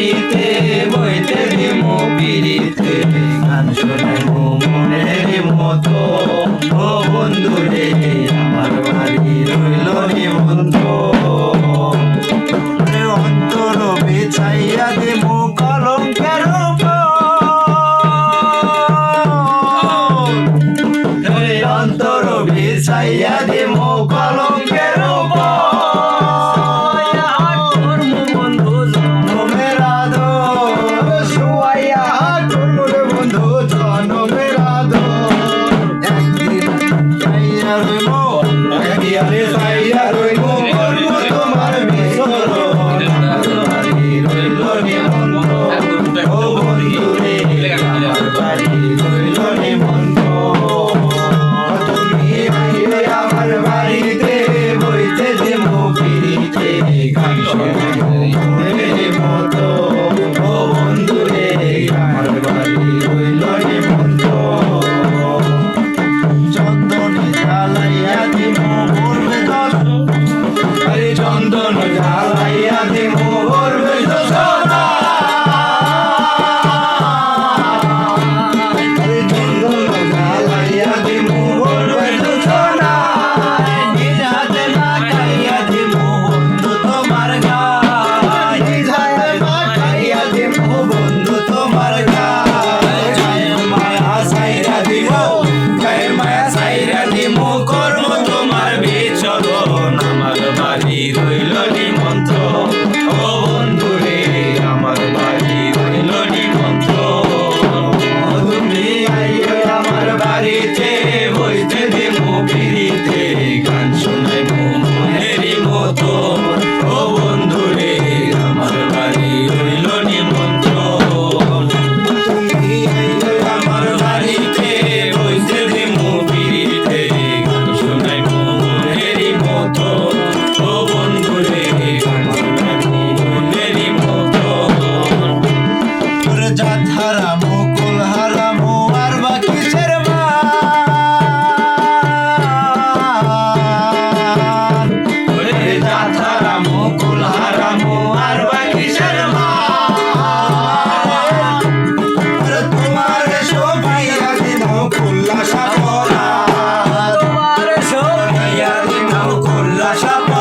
বাড়িতে বইতে দিমু পিড়িতে গান শোনাইমু মনের মতো ও বন্ধু রে আমার বাড়ি রইল নিমন্ত্রণ অন্তর বিছাইয়া দিমু কলঙ্কের অন্তর বিছাইয়া দিমু কলঙ্কের চন্দন জ্বালাইয়া দিমু ভরবে যোজনা চন্দন জ্বালাইয়া দিমু ভরবে যোজনা নিজ হাতে মাখাইয়া দিমু বন্ধু তোমার গায় নিজ হাতে মাখাইয়া দিমু বন্ধু তোমার গায় গায়ের মায়া সাইরা দিমু গায়ের মায়া সাইরা দিমু কর্ম তোমার বিচরণ আমার বাড়ি রইল নিমন্ত্রণ ও বন্ধু রে আমার বাড়ি রইল নিমন্ত্রণ তুমি আইও আমার বাড়িতে বইতে দিমু পিড়িতে গান শোনাইমু মনের মতো ও বন্ধু রে আমার বাড়ি রইল নিমন্ত্রণ তুমি আইও আমার বাড়িতে বইতে দিমু পিড়িতে গান শোনাইমু মনের মতো ও বন্ধু রে আমার বাড়ি রইল নিমন্ত্রণ তোর জাত হারামু কুল হারামু আর বাকি শর্মা তোর জাত হারামু কুল হারামু আর বাকি শর্মা তোমার শোভাইয়া দিমু কুল্লা সাপরা তোমার শোভাইয়া দিমু কুল্লা সাপরা